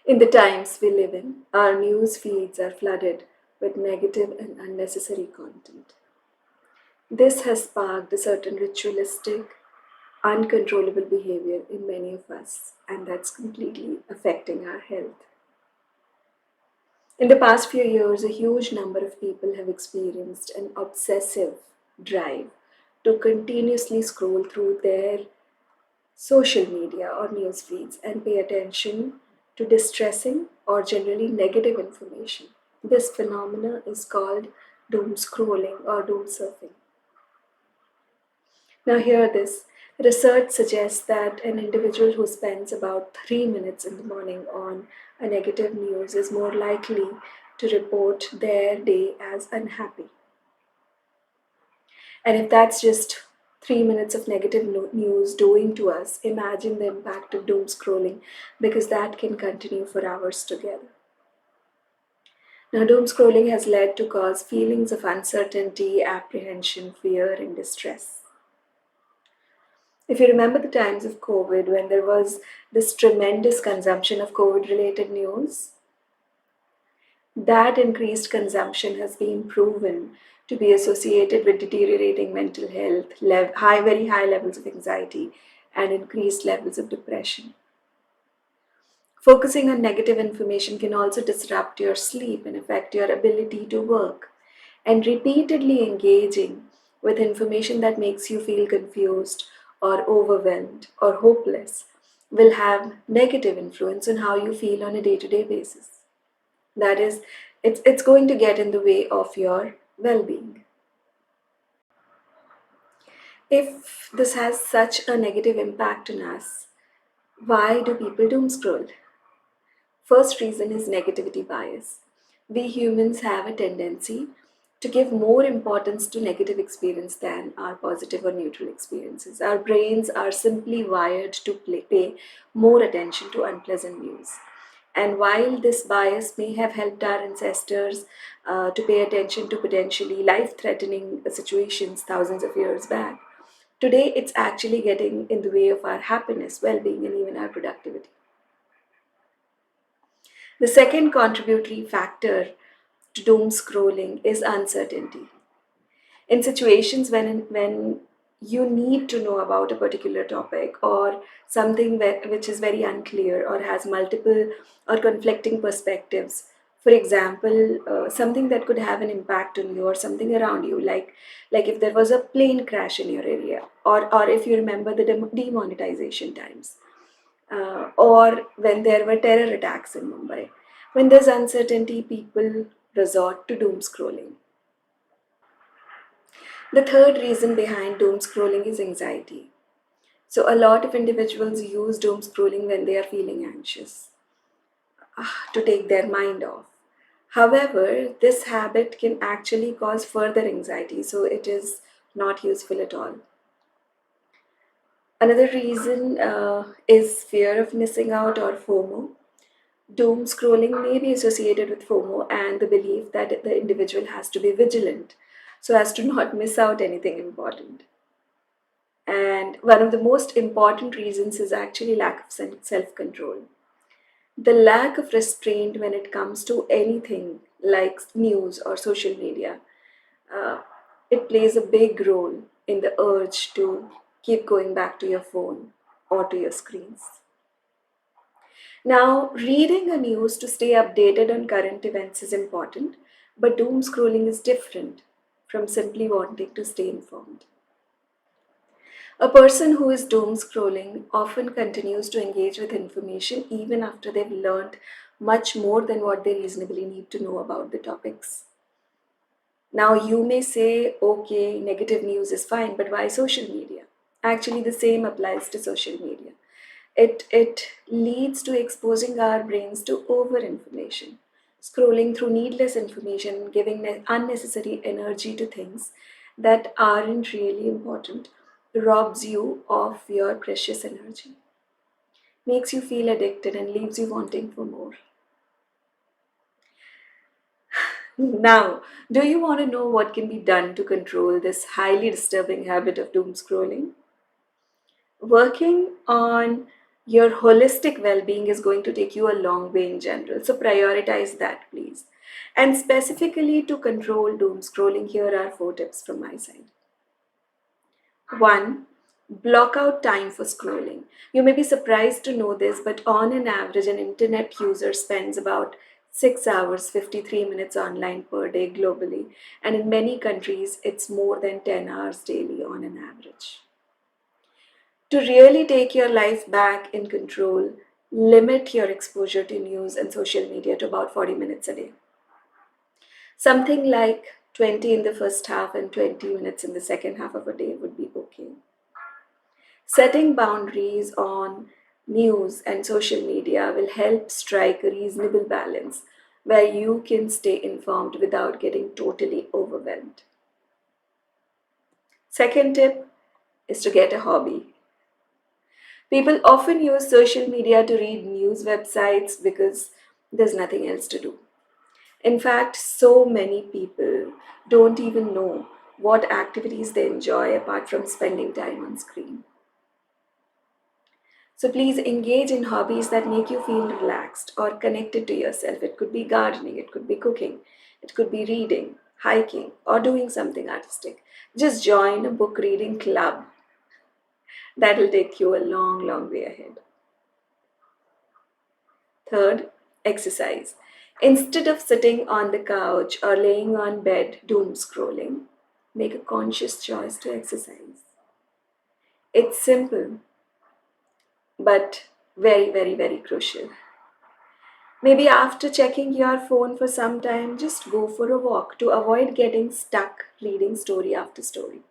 In the times we live in, our news feeds are flooded with negative and unnecessary content. This has sparked a certain ritualistic, uncontrollable behavior in many of us, and that's completely affecting our health. In the past few years, a huge number of people have experienced an obsessive drive to continuously scroll through their social media or news feeds and pay attention to distressing or generally negative information. This phenomena is called doom scrolling or doom surfing. Now, hear this. Research suggests that an individual who spends about 3 minutes in the morning on a negative news is more likely to report their day as unhappy. And if that's just 3 minutes of negative news doing to us, imagine the impact of doom scrolling because that can continue for hours together. Now, doom scrolling has led to cause feelings of uncertainty, apprehension, fear, and distress. If you remember the times of COVID when there was this tremendous consumption of COVID related news, that increased consumption has been proven to be associated with deteriorating mental health, very high levels of anxiety, and increased levels of depression. Focusing on negative information can also disrupt your sleep and affect your ability to work. And repeatedly engaging with information that makes you feel confused or overwhelmed or hopeless will have negative influence on how you feel on a day-to-day basis. That is, it's going to get in the way of your well-being. If this has such a negative impact on us, why do people doom scroll? First reason is negativity bias. We humans have a tendency to give more importance to negative experience than our positive or neutral experiences. Our brains are simply wired to pay more attention to unpleasant news. And while this bias may have helped our ancestors to pay attention to potentially life threatening situations thousands of years back, today it's actually getting in the way of our happiness, well being, and even our productivity. The second contributory factor to doom scrolling is uncertainty. In situations when you need to know about a particular topic or something which is very unclear or has multiple or conflicting perspectives, for example, something that could have an impact on you or something around you, like if there was a plane crash in your area, or if you remember the demonetization times, or when there were terror attacks in Mumbai. When there's uncertainty, people resort to doom scrolling. The third reason behind doom scrolling is anxiety. So, a lot of individuals use doom scrolling when they are feeling anxious to take their mind off. However, this habit can actually cause further anxiety, so it is not useful at all. Another reason is fear of missing out or FOMO. Doom scrolling may be associated with FOMO and the belief that the individual has to be vigilant so as to not miss out anything important. And one of the most important reasons is actually lack of self control. The lack of restraint when it comes to anything like news or social media, uh, it plays a big role in the urge to keep going back to your phone or to your screens. Now, reading a news to stay updated on current events is important, but doom scrolling is different from simply wanting to stay informed. A person who is doom scrolling often continues to engage with information even after they've learned much more than what they reasonably need to know about the topics. Now, you may say, okay, negative news is fine, but why social media? Actually, the same applies to social media. It leads to exposing our brains to over information, scrolling through needless information, giving unnecessary energy to things that aren't really important, robs you of your precious energy, makes you feel addicted, and leaves you wanting for more. Now, do you want to know what can be done to control this highly disturbing habit of doom scrolling? Working on Your holistic well being is going to take you a long way in general. So prioritize that, please. And specifically to control doom scrolling, here are 4 tips from my side. 1. Block out time for scrolling. You may be surprised to know this, but on an average, an internet user spends about 6 hours 53 minutes online per day globally, and in many countries, it's more than 10 hours daily on an average. To really take your life back in control, limit your exposure to news and social media to about 40 minutes a day. Something like 20 in the first half and 20 minutes in the second half of a day would be okay. Setting boundaries on news and social media will help strike a reasonable balance where you can stay informed without getting totally overwhelmed. Second tip is to get a hobby. People often use social media to read news websites because there's nothing else to do. In fact, so many people don't even know what activities they enjoy apart from spending time on screen. So please engage in hobbies that make you feel relaxed or connected to yourself. It could be gardening, it could be cooking, it could be reading, hiking, or doing something artistic. Just join a book reading club. That will take you a long, long way ahead. Third, exercise. Instead of sitting on the couch or laying on bed doom scrolling, make a conscious choice to exercise. It's simple, but very, very, very crucial. Maybe after checking your phone for some time, just go for a walk to avoid getting stuck reading story after story.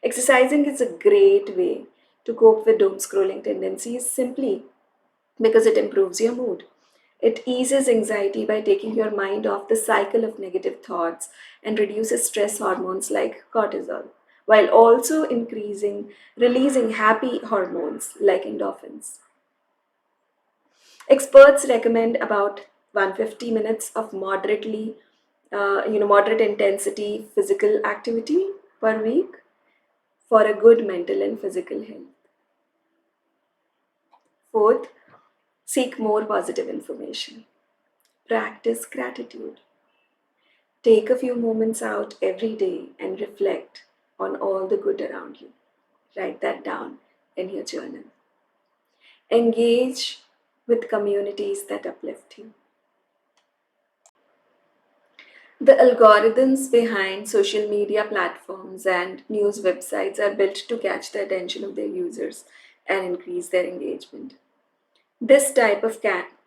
Exercising is a great way to cope with doom scrolling tendencies simply because it improves your mood. It eases anxiety by taking your mind off the cycle of negative thoughts and reduces stress hormones like cortisol, while also releasing happy hormones like endorphins. Experts recommend about 150 minutes of moderate intensity physical activity per week for a good mental and physical health. Fourth, seek more positive information. Practice gratitude. Take a few moments out every day and reflect on all the good around you. Write that down in your journal. Engage with communities that uplift you. The algorithms behind social media platforms and news websites are built to catch the attention of their users and increase their engagement. This type of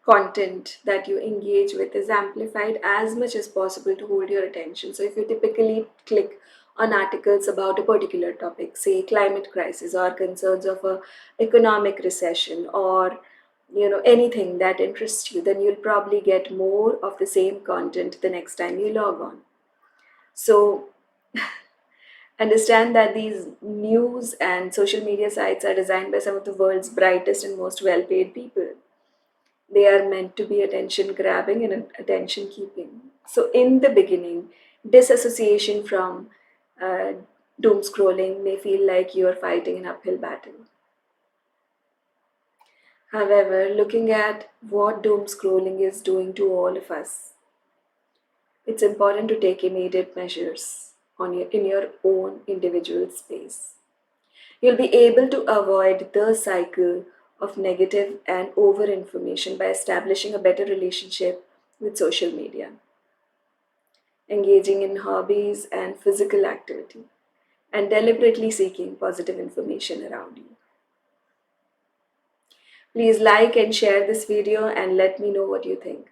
content that you engage with is amplified as much as possible to hold your attention. So, if you typically click on articles about a particular topic, say climate crisis or concerns of a economic recession or anything that interests you, then you'll probably get more of the same content the next time you log on. So understand that these news and social media sites are designed by some of the world's brightest and most well-paid people. They are meant to be attention grabbing and attention keeping. So, in the beginning, disassociation from uh, doom scrolling may feel like you are fighting an uphill battle. However, looking at what doom scrolling is doing to all of us, it's important to take immediate measures in your own individual space. You'll be able to avoid the cycle of negative and over information by establishing a better relationship with social media, engaging in hobbies and physical activity, and deliberately seeking positive information around you. Please like and share this video and let me know what you think.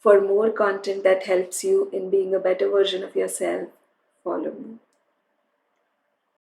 For more content that helps you in being a better version of yourself, follow me.